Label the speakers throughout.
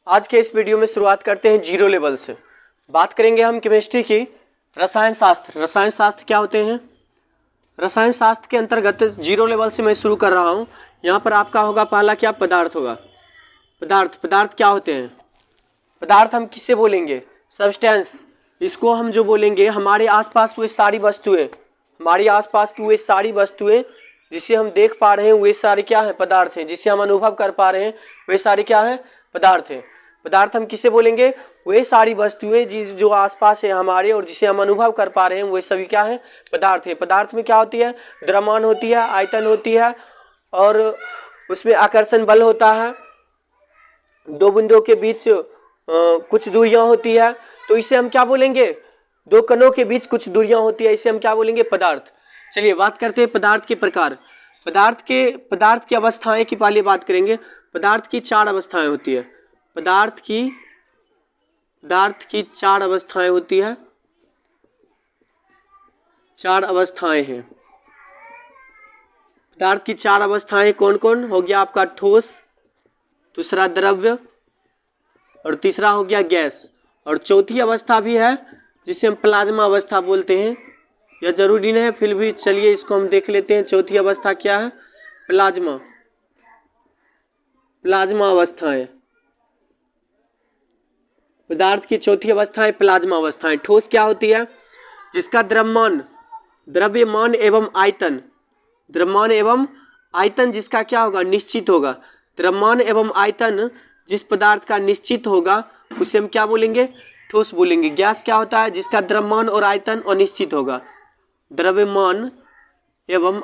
Speaker 1: आज के इस वीडियो में शुरुआत करते हैं जीरो लेवल से। बात करेंगे हम केमिस्ट्री की रसायन शास्त्र। रसायन शास्त्र क्या होते हैं? रसायन शास्त्र के अंतर्गत जीरो लेवल से मैं शुरू कर रहा हूँ। यहाँ पर आपका होगा पहला क्या? पदार्थ होगा। पदार्थ क्या होते हैं? पदार्थ हम किससे बोलेंगे? सब्सटेंस। इसको हम जो बोलेंगे हमारे आसपास वे सारी वस्तुएं, हमारे आसपास की वे सारी वस्तुएं जिसे हम देख पा रहे हैं वे सारे क्या हैं? पदार्थ हैं। जिसे हम अनुभव कर पा रहे हैं वे सारे क्या हैं? पदार्थ हैं। पदार्थ हम किसे बोलेंगे? वे सारी वस्तुएं जो आसपास है हमारे और जिसे हम अनुभव कर पा रहे हैं वे सभी क्या हैं? पदार्थ है। पदार्थ में क्या होती है? द्रव्यमान होती है, आयतन होती है और उसमें आकर्षण बल होता है। दो बिंदुओं के बीच कुछ दूरियां होती है, तो इसे हम क्या बोलेंगे? दो कणों के बीच कुछ दूरियां होती है, इसे हम क्या बोलेंगे? पदार्थ। चलिए बात करते हैं पदार्थ के प्रकार। पदार्थ की अवस्थाएं की पहले बात करेंगे। पदार्थ की चार अवस्थाएं होती है। पदार्थ की चार अवस्थाएं होती है। चार अवस्थाएं हैं पदार्थ की। चार अवस्थाएं कौन कौन? हो गया आपका ठोस, दूसरा द्रव्य और तीसरा हो गया गैस, और चौथी अवस्था भी है जिसे हम प्लाज्मा अवस्था बोलते हैं। यह जरूरी नहीं है, फिर भी चलिए इसको हम देख लेते हैं। चौथी अवस्था क्या है? प्लाज्मा अवस्थाएं। पदार्थ की चौथी अवस्थाएं प्लाज्मा अवस्थाएं। ठोस क्या होती है? जिसका द्रव्यमान एवं आयतन जिसका क्या होगा? निश्चित होगा। द्रव्यमान एवं आयतन जिस पदार्थ का निश्चित होगा उसे हम क्या बोलेंगे? ठोस बोलेंगे। गैस क्या होता है? जिसका द्रव्यमान और आयतन अनिश्चित होगा। द्रव्यमान एवं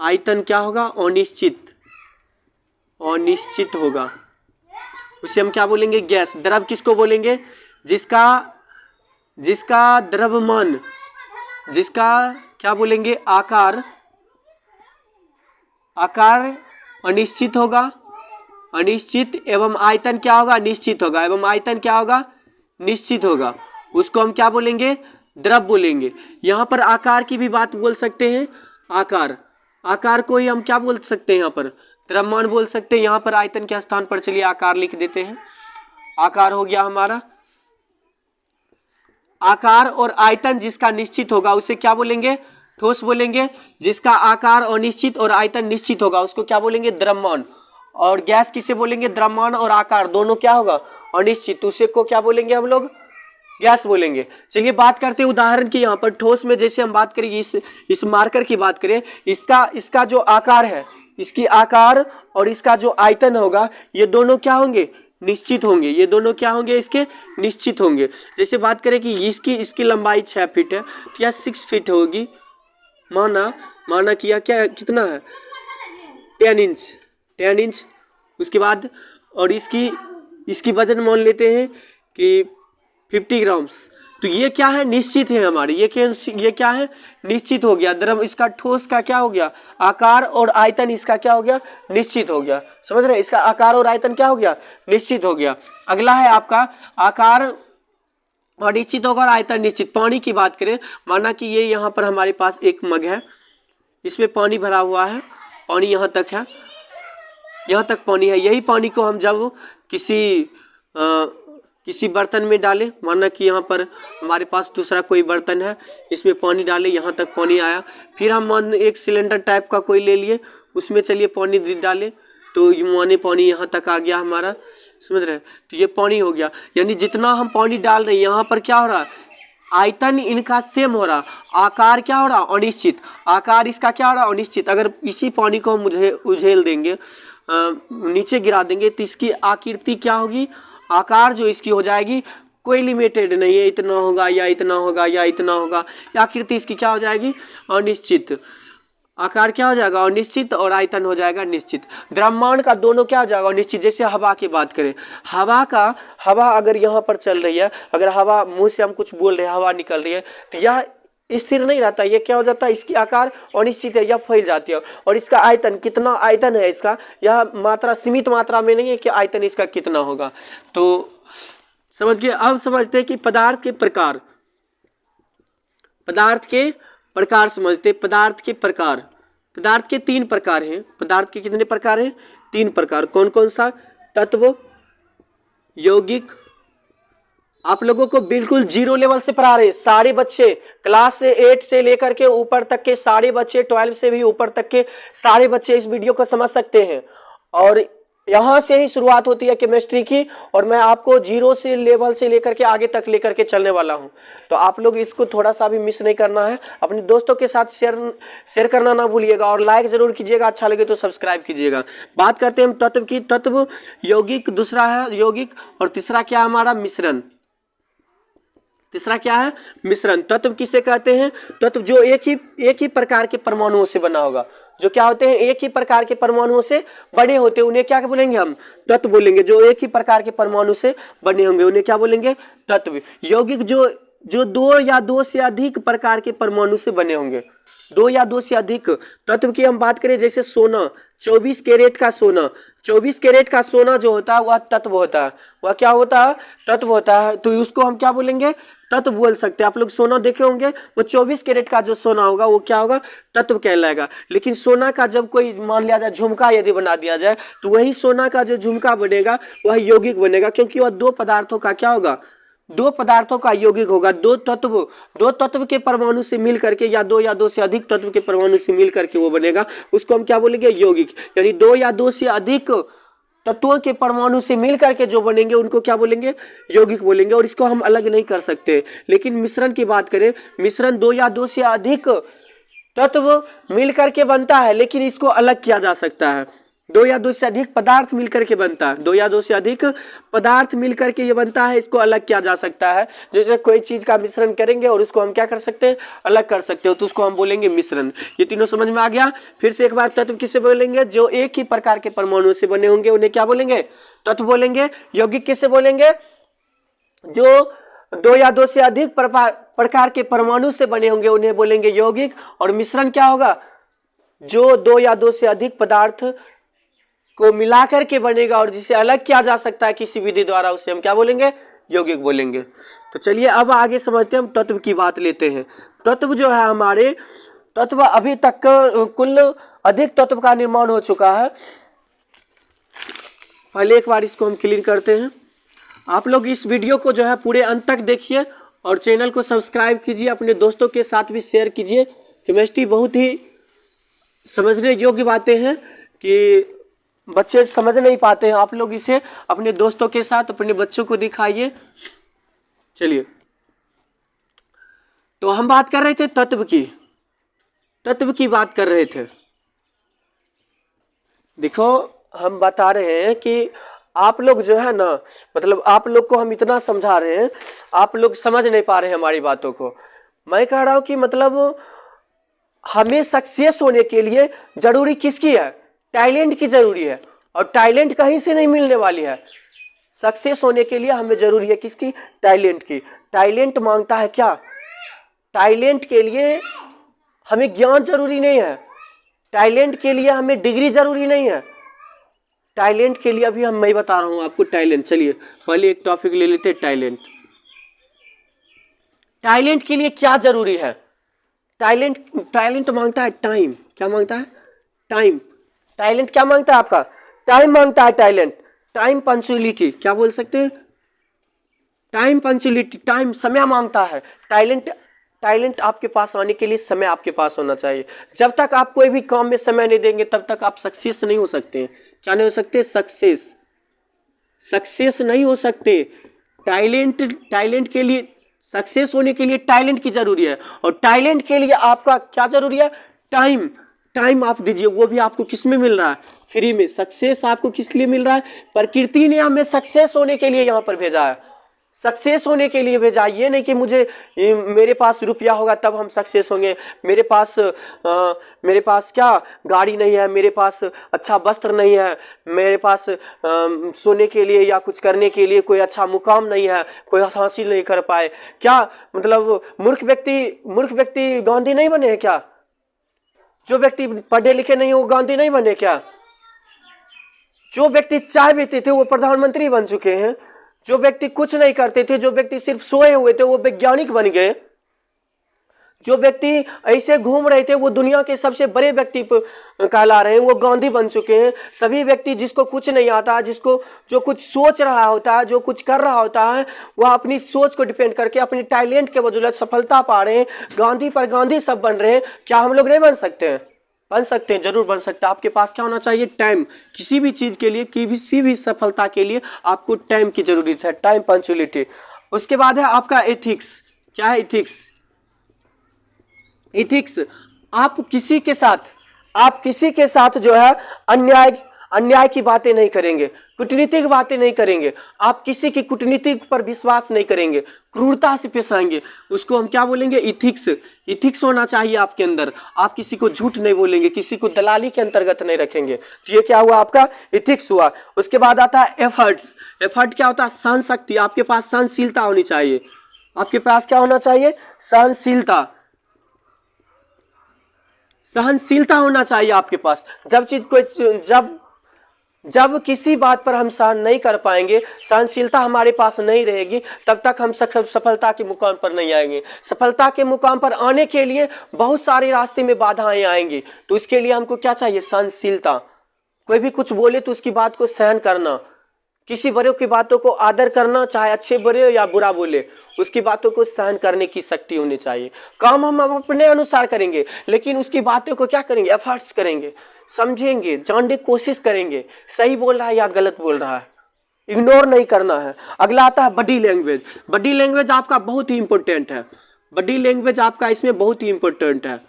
Speaker 1: आयतन क्या होगा? अनिश्चित होगा, उसे हम क्या बोलेंगे? गैस। द्रव किसको बोलेंगे? जिसका द्रव्यमान, जिसका क्या बोलेंगे? आकार अनिश्चित होगा, अनिश्चित, एवं आयतन क्या होगा? निश्चित होगा। एवं आयतन क्या होगा? निश्चित होगा। उसको हम क्या बोलेंगे? द्रव बोलेंगे। यहाँ पर आकार की भी बात बोल सकते हैं। आकार को ही हम क्या बोल सकते हैं? यहाँ पर द्रव्यमान बोल सकते हैं। यहाँ पर आयतन के स्थान पर चलिए आकार लिख देते हैं। आकार हो गया हमारा। आकार और आयतन जिसका निश्चित होगा उसे क्या बोलेंगे? ठोस बोलेंगे। जिसका आकार अनिश्चित और आयतन निश्चित होगा उसको क्या बोलेंगे? द्रव्यमान। और गैस किसे बोलेंगे? द्रव्यमान और आकार दोनों क्या होगा? अनिश्चित, उसे को क्या बोलेंगे हम लोग? गैस बोलेंगे। चलिए बात करते हैं उदाहरण की। यहाँ पर ठोस में जैसे हम बात करेंगे, इस मार्कर की बात करें, इसका जो आकार है, इसकी आकार और इसका जो आयतन होगा ये दोनों क्या होंगे? निश्चित होंगे। ये दोनों क्या होंगे? इसके निश्चित होंगे। जैसे बात करें कि इसकी लंबाई 6 फीट है तो यह 6 फीट होगी। माना कि यह क्या कितना है? 10 इंच। उसके बाद और इसकी वजन मान लेते हैं कि 50 ग्राम्स। तो ये क्या है? निश्चित है हमारे। ये क्या है? निश्चित हो गया। द्रव इसका ठोस का क्या हो गया? आकार और आयतन इसका क्या हो गया? निश्चित हो गया। समझ रहे हैं? इसका आकार और आयतन क्या हो गया? निश्चित हो गया। अगला है आपका आकार अनिश्चित होगा और आयतन निश्चित। पानी की बात करें, माना कि ये यहाँ पर हमारे पास एक मग है, इसमें पानी भरा हुआ है, पानी यहाँ तक है, यहाँ तक पानी है। यही पानी को हम जब किसी बर्तन में डालें, माना कि यहाँ पर हमारे पास दूसरा कोई बर्तन है, इसमें पानी डालें, यहाँ तक पानी आया, फिर हम एक सिलेंडर टाइप का कोई ले लिए, उसमें चलिए पानी डालें तो माने पानी यहाँ तक आ गया हमारा। समझ रहे हैं? तो ये पानी हो गया। यानी जितना हम पानी डाल रहे हैं यहाँ पर क्या हो रहा है? आयतन इनका सेम हो रहा, आकार क्या हो रहा? अनिश्चित। आकार इसका क्या हो रहा? अनिश्चित। अगर इसी पानी को हम उझेल देंगे, नीचे गिरा देंगे तो इसकी आकृति क्या होगी? आकार जो इसकी हो जाएगी कोई लिमिटेड नहीं है, इतना होगा या इतना होगा या इतना होगा। आकृति इसकी क्या हो जाएगी? अनिश्चित। आकार क्या हो जाएगा? अनिश्चित, और आयतन हो जाएगा निश्चित। द्रव्यमान का दोनों क्या हो जाएगा? निश्चित। जैसे हवा की बात करें, हवा अगर यहाँ पर चल रही है, अगर हवा मुंह से हम कुछ बोल रहे हैं, हवा निकल रही है, तो यह स्थिर नहीं रहता। ये क्या हो जाता है? इसकी आकार अनिश्चित है, यह फैल जाती है। और इसका आयतन, कितना आयतन है इसका, यह मात्रा सीमित मात्रा में नहीं है कि आयतन इसका कितना होगा। तो समझ गए? अब समझते हैं कि पदार्थ के प्रकार समझते। पदार्थ के 3 प्रकार हैं। पदार्थ के कितने प्रकार हैं? 3 प्रकार। कौन कौन सा? तत्व, यौगिक। आप लोगों को बिल्कुल जीरो लेवल से पढ़ा रहे हैं, सारे बच्चे क्लास से 8 से लेकर के ऊपर तक के सारे बच्चे, 12 से भी ऊपर तक के सारे बच्चे इस वीडियो को समझ सकते हैं। और यहाँ से ही शुरुआत होती है केमिस्ट्री की, और मैं आपको जीरो से लेवल से लेकर के आगे तक लेकर के चलने वाला हूँ। तो आप लोग इसको थोड़ा सा भी मिस नहीं करना है, अपने दोस्तों के साथ शेयर करना ना भूलिएगा, और लाइक जरूर कीजिएगा, अच्छा लगे तो सब्सक्राइब कीजिएगा। बात करते हैं हम तत्व की। तत्व, यौगिक दूसरा है यौगिक, और तीसरा क्या है हमारा, मिश्रण। तीसरा क्या है, मिश्रण। तत्व किसे कहते हैं, तत्व जो एक ही प्रकार के परमाणुओं से बना होगा, जो क्या होते हैं, एक ही प्रकार के परमाणुओं से बने होते हैं, उन्हें क्या बोलेंगे हम, तत्व बोलेंगे। जो एक ही प्रकार के परमाणु से बने होंगे उन्हें क्या बोलेंगे, तत्व। यौगिक जो दो या दो से अधिक प्रकार के परमाणु से बने होंगे, 2 या 2 से अधिक। तत्व की हम बात करें, जैसे सोना, 24 कैरेट का सोना, 24 कैरेट का सोना जो होता है वह तत्व होता है। वह क्या होता है, तत्व होता है। तो उसको हम क्या बोलेंगे, तत्व बोल सकते हैं। आप लोग सोना देखे होंगे, वो 24 कैरेट का जो सोना होगा वो क्या होगा, तत्व कहलाएगा। लेकिन सोना का जब कोई मान लिया जाए झुमका यदि बना दिया जाए, तो वही सोना का जो झुमका बनेगा वह यौगिक बनेगा, क्योंकि वह 2 पदार्थों का क्या होगा, 2 पदार्थों का यौगिक होगा। 2 तत्व के परमाणु से मिल करके, या 2 या 2 से अधिक तत्व के परमाणु से मिल करके वो बनेगा, उसको हम क्या बोलेंगे, यौगिक। यानी 2 या 2 से अधिक तत्वों के परमाणु से मिल करके जो बनेंगे उनको क्या बोलेंगे, यौगिक बोलेंगे। और इसको हम अलग नहीं कर सकते। लेकिन मिश्रण की बात करें, मिश्रण 2 या 2 से अधिक तत्व मिल करके बनता है, लेकिन इसको अलग किया जा सकता है। 2 या 2 से अधिक पदार्थ मिलकर के बनता है, 2 या 2 से अधिक पदार्थ मिलकर के ये बनता है, इसको अलग किया जा सकता है। जैसे कोई चीज का मिश्रण करेंगे और उसको हम क्या कर सकते हैं, अलग कर सकते हो, तो उसको हम बोलेंगे मिश्रण। ये तीनों समझ में आ गया। फिर से एक बार, तत्व किसे बोलेंगे, जो एक ही प्रकार के परमाणु से बने होंगे उन्हें क्या बोलेंगे, तत्व बोलेंगे। यौगिक किसे बोलेंगे, जो 2 या 2 से अधिक प्रकार के परमाणु से बने होंगे उन्हें बोलेंगे यौगिक। और मिश्रण क्या होगा, जो 2 या 2 से अधिक पदार्थ को मिलाकर के बनेगा और जिसे अलग किया जा सकता है किसी विधि द्वारा, उसे हम क्या बोलेंगे, यौगिक बोलेंगे। तो चलिए अब आगे समझते हैं, हम तत्व की बात लेते हैं। तत्व जो है हमारे, तत्व अभी तक कुल अधिक तत्व का निर्माण हो चुका है। पहले एक बार इसको हम क्लियर करते हैं। आप लोग इस वीडियो को जो है पूरे अंत तक देखिए और चैनल को सब्सक्राइब कीजिए, अपने दोस्तों के साथ भी शेयर कीजिए। केमिस्ट्री बहुत ही समझने योग्य बातें हैं कि बच्चे समझ नहीं पाते हैं। आप लोग इसे अपने दोस्तों के साथ, अपने बच्चों को दिखाइए। चलिए, तो हम बात कर रहे थे तत्व की बात कर रहे थे। देखो, हम बता रहे हैं कि आप लोग जो है ना, मतलब आप लोग को हम इतना समझा रहे हैं, आप लोग समझ नहीं पा रहे हैं हमारी बातों को। मैं कह रहा हूं कि मतलब हमें सक्सेस होने के लिए जरूरी किसकी है, टैलेंट की जरूरी है। और टैलेंट कहीं से नहीं मिलने वाली है। सक्सेस होने के लिए हमें जरूरी है किसकी, टैलेंट की। टैलेंट मांगता है क्या, टैलेंट के लिए हमें ज्ञान जरूरी नहीं है, टैलेंट के लिए हमें डिग्री जरूरी नहीं है। टैलेंट के लिए अभी मैं बता रहा हूं आपको टैलेंट। चलिए पहले एक टॉपिक ले लेते हैं, टैलेंट। टैलेंट के लिए क्या जरूरी है, टैलेंट मांगता है टाइम। क्या मांगता है, टाइम। टैलेंट क्या मांगता है आपका, टाइम मांगता है। टैलेंट, टाइम पंक्चुअलिटी, क्या बोल सकते हैं, टाइम पंक्चुअलिटी, टाइम समय मांगता है। टैलेंट आपके पास आने के लिए समय आपके पास होना चाहिए। जब तक आप कोई भी काम में समय नहीं देंगे तब तक आप सक्सेस नहीं हो सकते। क्या नहीं हो सकते, सक्सेस नहीं हो सकते। टैलेंट के लिए, सक्सेस होने के लिए टैलेंट की जरूरी है। और टैलेंट के लिए आपका क्या जरूरी है, टाइम आप दीजिए। वो भी आपको किस में मिल रहा है, फ्री में। सक्सेस आपको किस लिए मिल रहा है, प्रकृति ने हमें सक्सेस होने के लिए यहाँ पर भेजा है, सक्सेस होने के लिए भेजा। ये नहीं कि मेरे पास रुपया होगा तब हम सक्सेस होंगे, मेरे पास क्या गाड़ी नहीं है, मेरे पास अच्छा वस्त्र नहीं है, मेरे पास सोने के लिए या कुछ करने के लिए कोई अच्छा मुकाम नहीं है, कोई हासिल नहीं कर पाए। क्या मतलब मूर्ख व्यक्ति गांधी नहीं बने क्या, जो व्यक्ति पढ़े लिखे नहीं हो गांधी नहीं बने क्या, जो व्यक्ति चाय पीते थे वो प्रधानमंत्री बन चुके हैं, जो व्यक्ति कुछ नहीं करते थे, जो व्यक्ति सिर्फ सोए हुए थे वो वैज्ञानिक बन गए, जो व्यक्ति ऐसे घूम रहे थे वो दुनिया के सबसे बड़े व्यक्ति कहला रहे हैं, वो गांधी बन चुके हैं। सभी व्यक्ति जिसको कुछ नहीं आता, जिसको जो कुछ सोच रहा होता है, जो कुछ कर रहा होता है, वह अपनी सोच को डिपेंड करके अपने टैलेंट के बदौलत सफलता पा रहे हैं। गांधी पर गांधी सब बन रहे हैं। क्या हम लोग नहीं बन सकते हैं? बन सकते हैं, जरूर बन सकते हैं। आपके पास क्या होना चाहिए? टाइम। किसी भी चीज़ के लिए, किसी भी सफलता के लिए आपको टाइम की जरूरत है, टाइम, पंक्चुअलिटी। उसके बाद है आपका एथिक्स। क्या है एथिक्स? एथिक्स, आप किसी के साथ जो है अन्याय की बातें नहीं करेंगे, कूटनीतिक बातें नहीं करेंगे, आप किसी की कूटनीति पर विश्वास नहीं करेंगे, क्रूरता से पेश आएंगे। उसको हम क्या बोलेंगे? इथिक्स। इथिक्स होना चाहिए आपके अंदर। आप किसी को झूठ नहीं बोलेंगे, किसी को दलाली के अंतर्गत नहीं रखेंगे। तो ये क्या हुआ? आपका इथिक्स हुआ। उसके बाद आता है एफर्ट्स। एफर्ट क्या होता है? सहन शक्ति। आपके पास सहनशीलता होनी चाहिए। आपके पास क्या होना चाहिए? सहनशीलता। सहनशीलता होना चाहिए आपके पास। जब किसी बात पर हम सहन नहीं कर पाएंगे, सहनशीलता हमारे पास नहीं रहेगी, तब तक हम सफलता के मुकाम पर नहीं आएंगे। सफलता के मुकाम पर आने के लिए बहुत सारे रास्ते में बाधाएं आएंगी। तो इसके लिए हमको क्या चाहिए? सहनशीलता। कोई भी कुछ बोले तो उसकी बात को सहन करना, किसी बड़े की बातों को आदर करना, चाहे अच्छे बड़े या बुरा बोले, उसकी बातों को सहन करने की शक्ति होनी चाहिए। काम हम अपने अनुसार करेंगे, लेकिन उसकी बातों को क्या करेंगे? एफर्ट्स करेंगे, समझेंगे, जानने की कोशिश करेंगे, सही बोल रहा है या गलत बोल रहा है, इग्नोर नहीं करना है। अगला आता है बॉडी लैंग्वेज। बॉडी लैंग्वेज आपका बहुत ही इंपॉर्टेंट है। बॉडी लैंग्वेज आपका इसमें बहुत ही इंपॉर्टेंट है।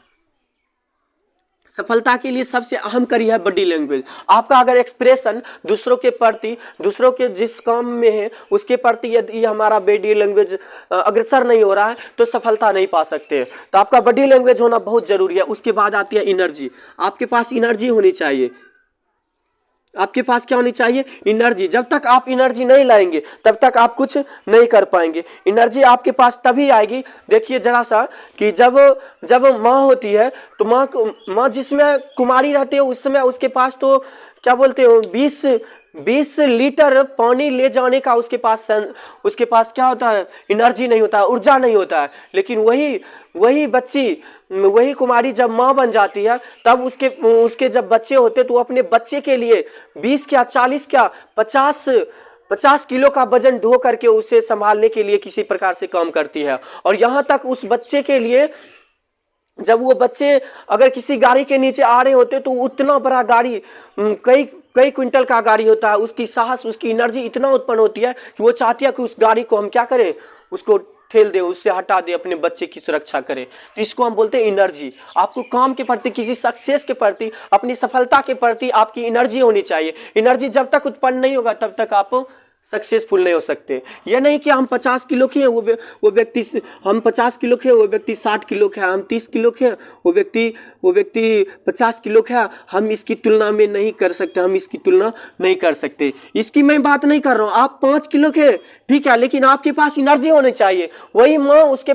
Speaker 1: सफलता के लिए सबसे अहम कड़ी है बॉडी लैंग्वेज। आपका अगर एक्सप्रेशन दूसरों के प्रति, दूसरों के जिस काम में है उसके प्रति यदि हमारा बॉडी लैंग्वेज अग्रसर नहीं हो रहा है तो सफलता नहीं पा सकते। तो आपका बॉडी लैंग्वेज होना बहुत जरूरी है। उसके बाद आती है एनर्जी। आपके पास एनर्जी होनी चाहिए। आपके पास क्या होनी चाहिए? एनर्जी। जब तक आप एनर्जी नहीं लाएंगे तब तक आप कुछ नहीं कर पाएंगे। एनर्जी आपके पास तभी आएगी, देखिए जरा सा, कि जब माँ होती है तो माँ जिसमें कुमारी रहती है उस समय उसके पास तो क्या बोलते हो 20 लीटर पानी ले जाने का उसके पास क्या होता है? एनर्जी नहीं होता है, ऊर्जा नहीं होता है। लेकिन वही बच्ची, वही कुमारी जब माँ बन जाती है तब उसके जब बच्चे होते तो वो अपने बच्चे के लिए 20 क्या 40 क्या 50 किलो का वजन ढो करके उसे संभालने के लिए किसी प्रकार से काम करती है। और यहाँ तक उस बच्चे के लिए, जब वो बच्चे अगर किसी गाड़ी के नीचे आ रहे होते तो उतना बड़ा गाड़ी, कई क्विंटल का गाड़ी होता है, उसकी साहस, उसकी एनर्जी इतना उत्पन्न होती है कि वो चाहती है कि उस गाड़ी को हम क्या करें? उसको ठेल दे, उससे हटा दे, अपने बच्चे की सुरक्षा करे। तो इसको हम बोलते हैं एनर्जी। आपको काम के प्रति, किसी सक्सेस के प्रति, अपनी सफलता के प्रति आपकी एनर्जी होनी चाहिए। एनर्जी जब तक उत्पन्न नहीं होगा तब तक आप सक्सेसफुल नहीं हो सकते। यह नहीं कि हम 50 किलो के हैं, वो व्यक्ति हम 50 किलो के, वो व्यक्ति 60 किलो के, हम 30 किलो के, वो व्यक्ति 50 किलो का, हम इसकी तुलना में नहीं कर सकते, हम इसकी तुलना नहीं कर सकते। इसकी मैं बात नहीं कर रहा हूँ। आप 5 किलो के, ठीक है, लेकिन आपके पास एनर्जी होनी चाहिए। वही माँ के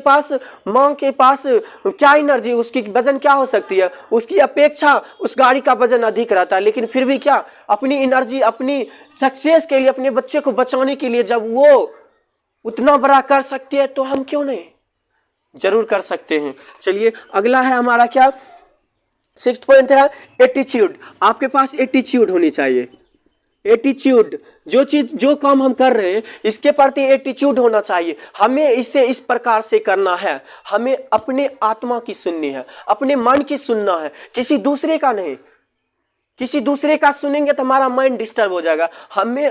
Speaker 1: पास क्या एनर्जी, उसकी वजन क्या हो सकती है? उसकी अपेक्षा उस गाड़ी का वजन अधिक रहता है, लेकिन फिर भी क्या, अपनी एनर्जी, अपनी सक्सेस के लिए, अपने बच्चे को बचाने के लिए जब वो उतना बड़ा कर सकती है तो हम क्यों नहीं? जरूर कर सकते हैं। चलिए अगला है हमारा क्या? 6th पॉइंट है एटीट्यूड। आपके पास एटीट्यूड होनी चाहिए। एटीट्यूड, जो काम हम कर रहे हैं इसके प्रति एटीट्यूड होना चाहिए। हमें इसे इस प्रकार से करना है, हमें अपने आत्मा की सुननी है, अपने मन की सुनना है, किसी दूसरे का नहीं। किसी दूसरे का सुनेंगे तो हमारा माइंड डिस्टर्ब हो जाएगा। हमें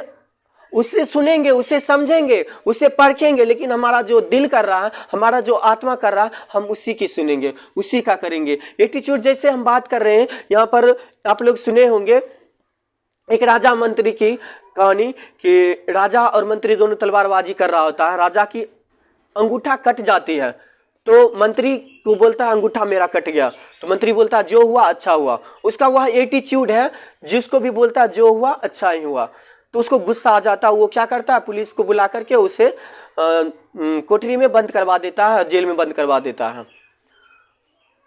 Speaker 1: उसे सुनेंगे, उसे समझेंगे, उसे परखेंगे, लेकिन हमारा जो दिल कर रहा है, हमारा जो आत्मा कर रहा है, हम उसी की सुनेंगे, उसी का करेंगे। एटीट्यूड जैसे हम बात कर रहे हैं, यहाँ पर आप लोग सुने होंगे एक राजा मंत्री की कहानी, कि राजा और मंत्री दोनों तलवारबाजी कर रहा होता है। राजा की अंगूठा कट जाती है तो मंत्री को बोलता है अंगूठा मेरा कट गया। तो मंत्री बोलता है जो हुआ अच्छा हुआ। उसका वह एटीट्यूड है जिसको भी बोलता है जो हुआ अच्छा ही हुआ। तो उसको गुस्सा आ जाता है, वो क्या करता है, पुलिस को बुला करके उसे कोठरी में बंद करवा देता है, जेल में बंद करवा देता है।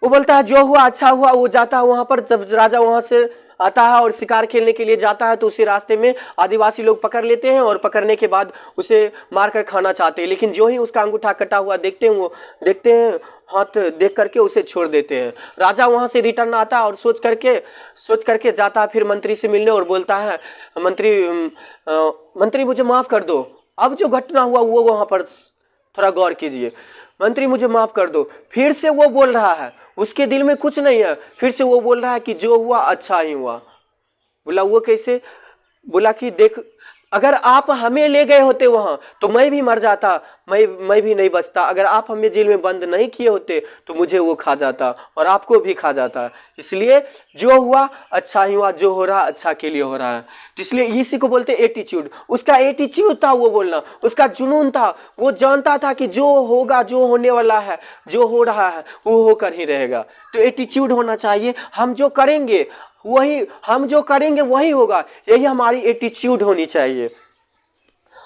Speaker 1: वो बोलता है जो हुआ अच्छा हुआ। वो जाता है वहां पर, जब राजा वहां से आता है और शिकार खेलने के लिए जाता है तो उसे रास्ते में आदिवासी लोग पकड़ लेते हैं और पकड़ने के बाद उसे मारकर खाना चाहते हैं, लेकिन जो ही उसका अंगूठा कटा हुआ देखते हैं हाथ देख करके उसे छोड़ देते हैं। राजा वहां से रिटर्न आता है और सोच करके जाता है फिर मंत्री से मिलने और बोलता है, मंत्री मुझे माफ़ कर दो, अब जो घटना हुआ वो वहाँ पर थोड़ा गौर कीजिए, मंत्री मुझे माफ़ कर दो। फिर से वो बोल रहा है, उसके दिल में कुछ नहीं है, फिर से वो बोल रहा है कि जो हुआ अच्छा ही हुआ। बोला वो कैसे? बोला कि देख, अगर आप हमें ले गए होते वहां तो मैं भी मर जाता, मैं भी नहीं बचता। अगर आप हमें जेल में बंद नहीं किए होते तो मुझे वो खा जाता और आपको भी खा जाता। इसलिए जो हुआ अच्छा ही हुआ, जो हो रहा अच्छा के लिए हो रहा है। तो इसलिए इसी को बोलते एटीट्यूड। उसका एटीट्यूड था वो बोलना, उसका जुनून था, वो जानता था कि जो होगा, जो होने वाला है, जो हो रहा है वो होकर ही रहेगा। तो एटीट्यूड होना चाहिए, हम जो करेंगे वही होगा, यही हमारी एटीट्यूड होनी चाहिए।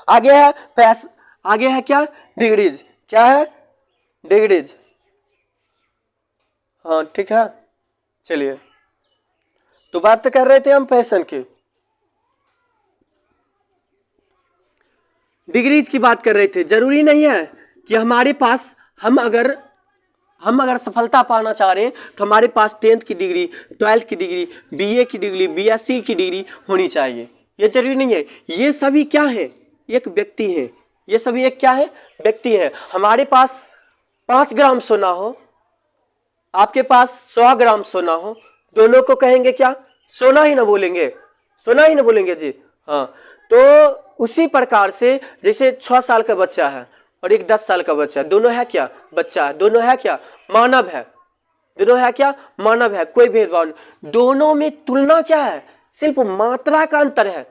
Speaker 1: आगे है क्या? डिग्रीज। क्या है? डिग्रीज। हाँ ठीक है, चलिए तो बात कर रहे थे हम पैशन की, डिग्रीज की बात कर रहे थे। जरूरी नहीं है कि हमारे पास हम अगर सफलता पाना चाह रहे हैं तो हमारे पास 10th की डिग्री, 12th की डिग्री, बीए की डिग्री, बीएससी की डिग्री होनी चाहिए, ये जरूरी नहीं है। ये सभी क्या है? एक व्यक्ति है। ये सभी एक क्या है? व्यक्ति है। हमारे पास 5 ग्राम सोना हो, आपके पास 100 ग्राम सोना हो, दोनों को कहेंगे क्या? सोना ही ना बोलेंगे, सोना ही ना बोलेंगे जी। हाँ, तो उसी प्रकार से जैसे 6 साल का बच्चा है और एक 10 साल का बच्चा है, दोनों है क्या? बच्चा है। दोनों है क्या? मानव है। दोनों है क्या? मानव है। कोई भेदभाव नहीं। दोनों में तुलना क्या है? सिर्फ मात्रा का अंतर है।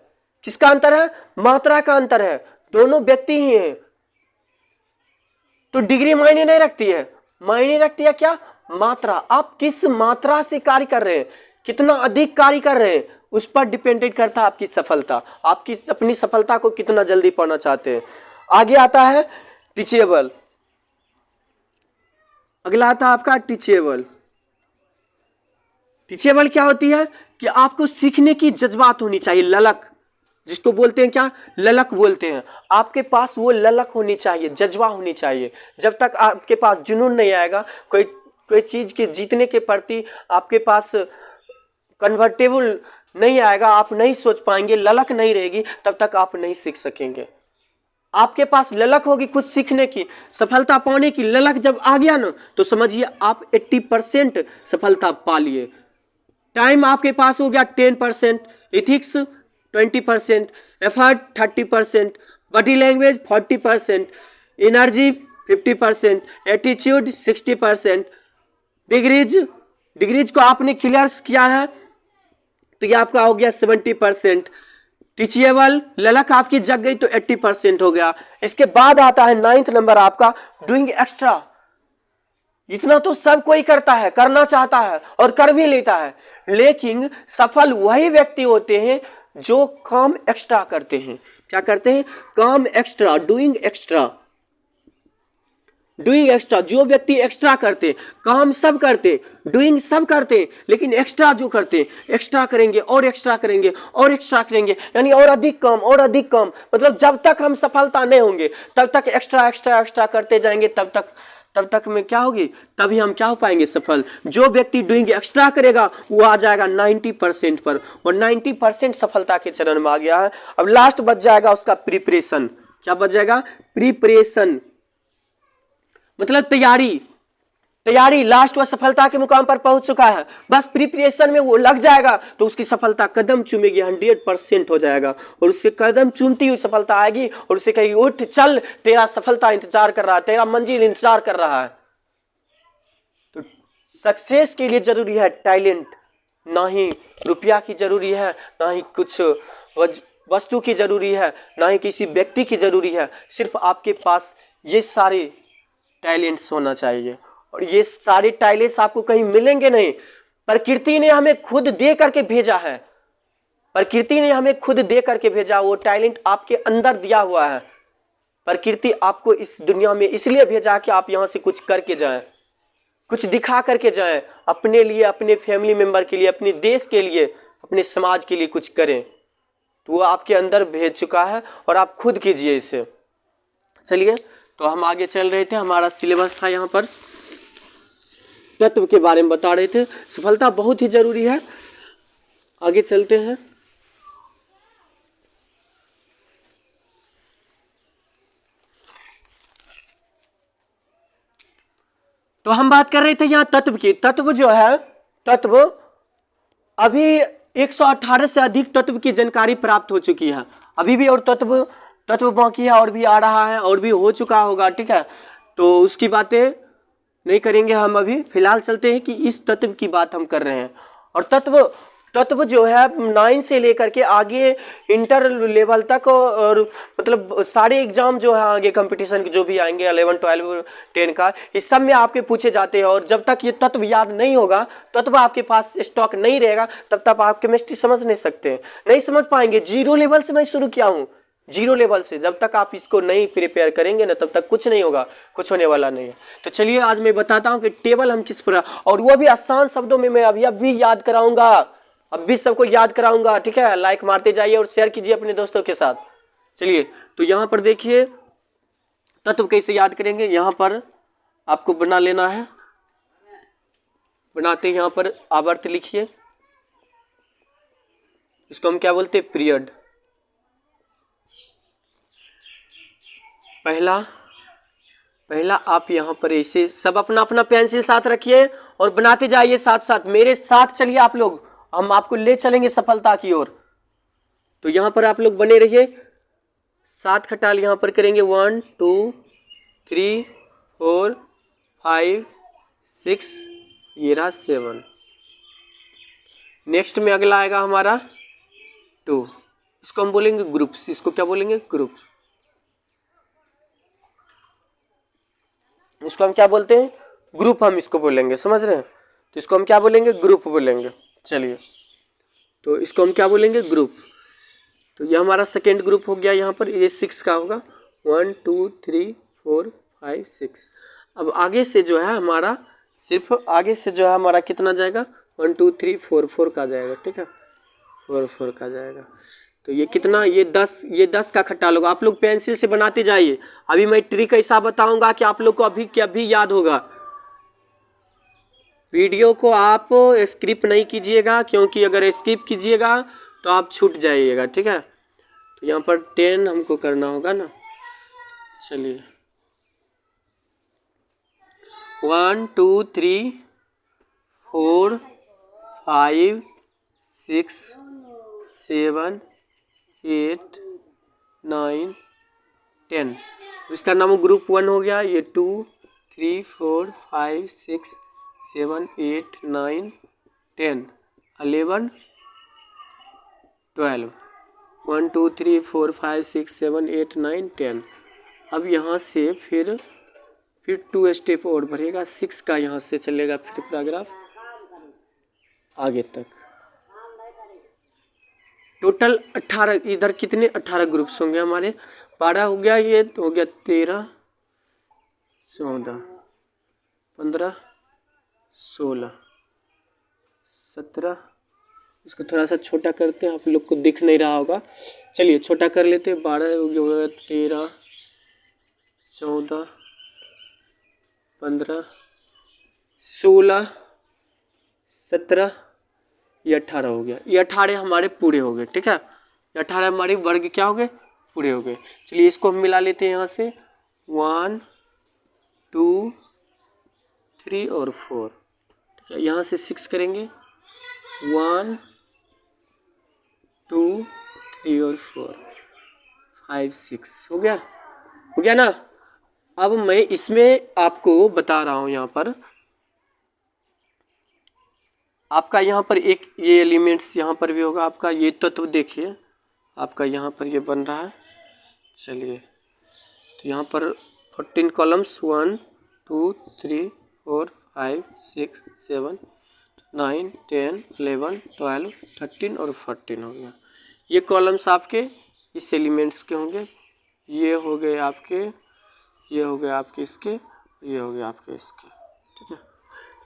Speaker 1: किसका अंतर है? मात्रा का अंतर है। दोनों व्यक्ति ही हैं। तो डिग्री मायने नहीं रखती है, मायने रखती है क्या? मात्रा। आप किस मात्रा से कार्य कर रहे हैं, कितना अधिक कार्य कर रहे हैं, उस पर डिपेंडेंट करता है आपकी सफलता। आपकी अपनी सफलता को कितना जल्दी पाना चाहते हैं। आगे आता है टीचेबल। अगला आता है आपका टीचेबल। टीचेबल क्या होती है? कि आपको सीखने की जज्बात होनी चाहिए, ललक, जिसको बोलते हैं क्या? ललक बोलते हैं। आपके पास वो ललक होनी चाहिए, जज्बा होनी चाहिए। जब तक आपके पास जुनून नहीं आएगा, कोई चीज के जीतने के प्रति आपके पास कन्वर्टेबल नहीं आएगा, आप नहीं सोच पाएंगे, ललक नहीं रहेगी, तब तक आप नहीं सीख सकेंगे। आपके पास ललक होगी कुछ सीखने की, सफलता पाने की ललक जब आ गया ना, तो समझिए आप 80% सफलता पा लिए। टाइम आपके पास हो गया 10%, ethics 20%, effort 30%, body language 40%, energy 50%, attitude 60%। Degrees को आपने क्लियर किया है तो ये आपका हो गया 70%। टीचेबल, ललक आपकी जग गई तो 80% हो गया। इसके बाद आता है 9th नंबर आपका डूइंग एक्स्ट्रा। इतना तो सब कोई करता है, करना चाहता है और कर भी लेता है, लेकिन सफल वही व्यक्ति होते हैं जो काम एक्स्ट्रा करते हैं। क्या करते हैं? काम extra, doing extra. Doing extra, जो व्यक्ति एक्स्ट्रा करते, काम सब करते, डूइंग सब करते, लेकिन एक्स्ट्रा जो करते, एक्स्ट्रा करेंगे और एक्स्ट्रा करेंगे और एक्स्ट्रा करेंगे, यानी और अधिक काम और अधिक काम। मतलब जब तक हम सफलता नहीं होंगे तब तक एक्स्ट्रा एक्स्ट्रा एक्स्ट्रा करते जाएंगे, तब तक में क्या होगी? तभी हम क्या हो पाएंगे? सफल। जो व्यक्ति डूइंग एक्स्ट्रा करेगा वो आ जाएगा 90% पर, और 90% सफलता के चरण में आ गया है। अब लास्ट बच जाएगा उसका प्रिपरेशन। क्या बच जाएगा? प्रिपरेशन, मतलब तैयारी। लास्ट वह सफलता के मुकाम पर पहुंच चुका है, बस प्रिपरेशन में वो लग जाएगा तो उसकी सफलता कदम चूमेगी, 100% हो जाएगा। और उससे कदम चूमती हुई सफलता आएगी और उसे कहेगी उठ चल, तेरा सफलता इंतजार कर रहा है, तेरा मंजिल इंतजार कर रहा है। तो सक्सेस के लिए जरूरी है टैलेंट, ना ही रुपया की जरूरी है, ना ही कुछ वस्तु की जरूरी है, ना ही किसी व्यक्ति की जरूरी है। सिर्फ आपके पास ये सारे टैलेंट्स होना चाहिए, और ये सारे टैलेंट्स आपको कहीं मिलेंगे नहीं। प्रकृति ने हमें खुद दे करके भेजा है, प्रकृति ने हमें खुद दे करके भेजा, वो टैलेंट आपके अंदर दिया हुआ है। प्रकृति आपको इस दुनिया में इसलिए भेजा कि आप यहाँ से कुछ करके जाएं, कुछ दिखा करके जाएं, अपने लिए, अपने फैमिली मेंबर के लिए, अपने देश के लिए, अपने समाज के लिए कुछ करें, तो वो आपके अंदर भेज चुका है और आप खुद कीजिए इसे। चलिए, तो हम आगे चल रहे थे, हमारा सिलेबस था यहाँ पर तत्व के बारे में बता रहे थे। सफलता बहुत ही जरूरी है। आगे चलते हैं। तो हम बात कर रहे थे यहाँ तत्व की। तत्व जो है, तत्व अभी 118 से अधिक तत्व की जानकारी प्राप्त हो चुकी है। अभी भी और तत्व बाकी है, और भी आ रहा है, और भी हो चुका होगा। ठीक है, तो उसकी बातें नहीं करेंगे हम अभी। फिलहाल चलते हैं कि इस तत्व की बात हम कर रहे हैं। और तत्व जो है 9 से लेकर के आगे इंटर लेवल तक, और मतलब सारे एग्जाम जो है आगे कंपटीशन के जो भी आएंगे 11, 12, 10 का, इस सब में आपके पूछे जाते हैं। और जब तक ये तत्व याद नहीं होगा, तत्व आपके पास स्टॉक नहीं रहेगा, तब तक आप केमिस्ट्री समझ नहीं सकते, नहीं समझ पाएंगे। 0 लेवल से मैं शुरू किया हूँ, 0 लेवल से। जब तक आप इसको नहीं प्रिपेयर करेंगे ना, तब तक कुछ नहीं होगा, कुछ होने वाला नहीं है। तो चलिए आज मैं बताता हूँ कि टेबल हम किस पर, और वो भी आसान शब्दों में मैं अभी याद कराऊंगा, अब भी सबको याद कराऊंगा। ठीक है, लाइक मारते जाइए और शेयर कीजिए अपने दोस्तों के साथ। चलिए, तो यहाँ पर देखिए तत्व कैसे याद करेंगे। यहाँ पर आपको बना लेना है, बनाते यहाँ पर आवर्त लिखिए, इसको हम क्या बोलते हैं, पीरियड। पहला आप यहाँ पर ऐसे सब अपना अपना पेंसिल साथ रखिए और बनाते जाइए साथ साथ, मेरे साथ चलिए आप लोग, हम आपको ले चलेंगे सफलता की ओर। तो यहाँ पर आप लोग बने रहिए। 7 खटाल यहाँ पर करेंगे, 1 2 3 4 5 6, ये रहा 7। नेक्स्ट में अगला आएगा हमारा 2, इसको हम बोलेंगे ग्रुप्स। इसको क्या बोलेंगे, ग्रुप। इसको हम क्या बोलते हैं, ग्रुप, हम इसको बोलेंगे, समझ रहे हैं। तो इसको हम क्या बोलेंगे, ग्रुप बोलेंगे। चलिए, तो इसको हम क्या बोलेंगे, ग्रुप। तो ये हमारा सेकेंड ग्रुप हो गया। यहाँ पर ये 6 का होगा, 1 2 3 4 5 6। अब आगे से जो है हमारा, सिर्फ आगे से जो है हमारा कितना जाएगा, 1 2 3 4 का जाएगा। ठीक है, 4 का जाएगा। तो ये कितना, ये 10 का खट्टा होगा। आप लोग पेंसिल से बनाते जाइए। अभी मैं ट्रिक ऐसा बताऊंगा कि आप लोग को अभी क्या भी याद होगा। वीडियो को आप स्किप नहीं कीजिएगा, क्योंकि अगर स्किप कीजिएगा तो आप छूट जाइएगा। ठीक है, तो यहाँ पर 10 हमको करना होगा ना। चलिए, 1 2 3 4 5 6 7 8 9 10। इसका नाम ग्रुप 1 हो गया। ये 2 3 4 5 6 7 8 9 10 11 12, 1 2 3 4 5 6 7 8 9 10। अब यहाँ से फिर 2 स्टेप और बढ़ेगा, 6 का यहाँ से चलेगा फिर पैराग्राफ आगे तक। टोटल 18, इधर कितने 18 ग्रुप्स होंगे हमारे, 12 हो गया, ये हो गया 13 14 15 16 17। इसको थोड़ा सा छोटा करते हैं, आप लोग को दिख नहीं रहा होगा। चलिए छोटा कर लेते हैं। 12 हो गया, 13 14 15 16 17, ये 18 हो गया। ये 18 हमारे पूरे हो गए। ठीक है, 18 हमारे वर्ग क्या हो गए, पूरे हो गए। चलिए इसको हम मिला लेते हैं यहाँ से, 1 2 3 और 4। ठीक है, यहाँ से 6 करेंगे, 1 2 3 और 4 5 6 हो गया ना। अब मैं इसमें आपको बता रहा हूँ, यहाँ पर आपका यहाँ पर एक ये एलिमेंट्स यहाँ पर भी होगा आपका। ये तत्व देखिए आपका यहाँ पर ये बन रहा है। चलिए, तो यहाँ पर 14 कॉलम्स, 1 2 3 4 5 6 7 9 10 11 12 13 और 14 हो गया। ये कॉलम्स आपके इस एलिमेंट्स के होंगे। ये हो गए आपके, ये हो गए आपके इसके, ये हो गए आपके इसके। ठीक है,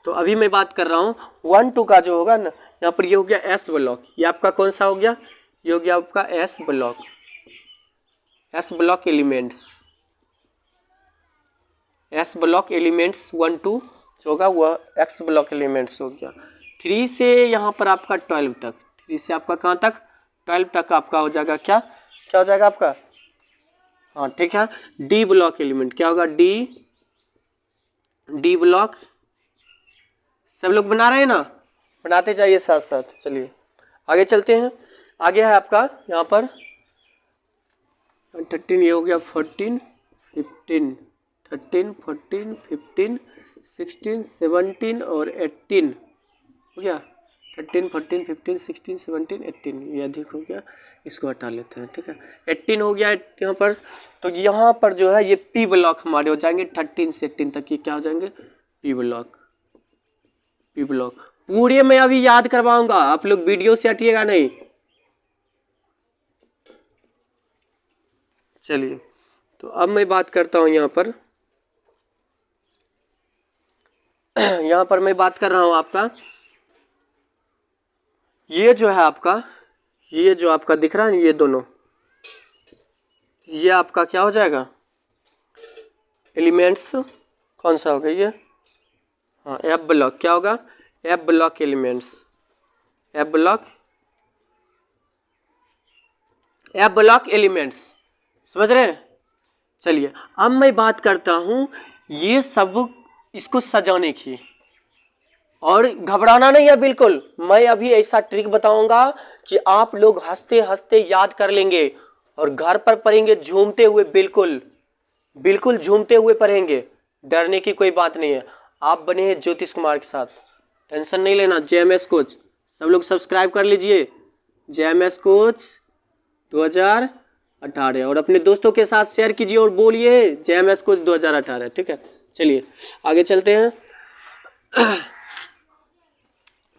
Speaker 1: तो अभी मैं बात कर रहा हूँ 1 2 का जो होगा ना, यहाँ पर ये हो गया एस ब्लॉक, ये आपका कौन सा हो गया, ये हो गया आपका S block, S block elements, S block elements 1 2 जो होगा वह एक्स ब्लॉक एलिमेंट्स हो गया। 3 से यहाँ पर आपका 12 तक, 3 से आपका कहाँ तक, 12 तक आपका हो जाएगा क्या, क्या हो जाएगा आपका, हाँ ठीक है, डी ब्लॉक एलिमेंट, क्या होगा, डी ब्लॉक। सब लोग बना रहे हैं ना, बनाते जाइए साथ साथ। चलिए आगे चलते हैं। आगे है आपका यहाँ पर 13, ये हो गया 14 15, 13 14 15 16 17 और 18 हो गया, 13 14 15 16 17 18, ये अधिक हो गया, इसको हटा लेते हैं, ठीक है। 18 हो गया यहाँ पर, तो यहाँ पर जो है ये पी ब्लॉक हमारे हो जाएंगे 13 से 18 तक, ये क्या हो जाएंगे, पी ब्लॉक, पी ब्लॉक। पूरे मैं अभी याद करवाऊंगा, आप लोग वीडियो से हटिएगा नहीं। चलिए तो अब मैं बात करता हूँ यहाँ पर यहाँ पर मैं बात कर रहा हूँ आपका, ये जो है आपका, ये जो आपका दिख रहा है ना, ये दोनों, ये आपका क्या हो जाएगा, एलिमेंट्स कौन सा होगा ये, हाँ एफ ब्लॉक, क्या होगा, F block elements, F block, F block elements, समझ रहे हैं। चलिए अब मैं बात करता हूँ ये सब इसको सजाने की, और घबराना नहीं है बिल्कुल, मैं अभी ऐसा ट्रिक बताऊंगा कि आप लोग हंसते हंसते याद कर लेंगे और घर पर पढ़ेंगे झूमते हुए, बिल्कुल बिल्कुल झूमते हुए पढ़ेंगे, डरने की कोई बात नहीं है। आप बने हैं ज्योतिष कुमार के साथ, टेंशन नहीं लेना। जेएमएस कोच सब लोग सब्सक्राइब कर लीजिए, जेएमएस कोच 2018, और अपने दोस्तों के साथ शेयर कीजिए और बोलिए जेएमएस कोच 2018, ठीक है। चलिए आगे चलते हैं,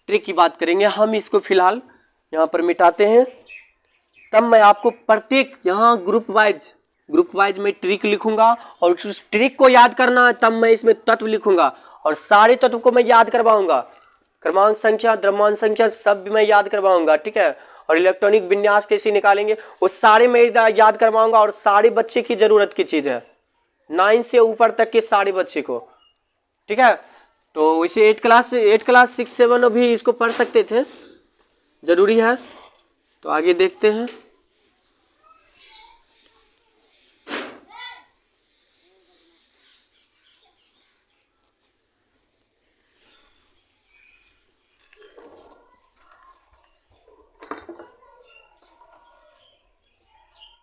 Speaker 1: ट्रिक की बात करेंगे हम, इसको फिलहाल यहाँ पर मिटाते हैं, तब मैं आपको प्रत्येक यहाँ ग्रुप वाइज मैं ट्रिक लिखूंगा, और उस ट्रिक को याद करना है तब मैं इसमें तत्व लिखूंगा, और सारे तत्व को मैं याद करवाऊंगा, क्रमांक संख्या द्रव्यमान संख्या सब मैं याद करवाऊंगा, ठीक है। और इलेक्ट्रॉनिक विन्यास कैसे निकालेंगे वो सारे मैं याद करवाऊंगा, और सारे बच्चे की जरूरत की चीज है, 9 से ऊपर तक के सारे बच्चे को, ठीक है। तो वैसे 8 क्लास 6 7 भी इसको पढ़ सकते थे, जरूरी है। तो आगे देखते हैं।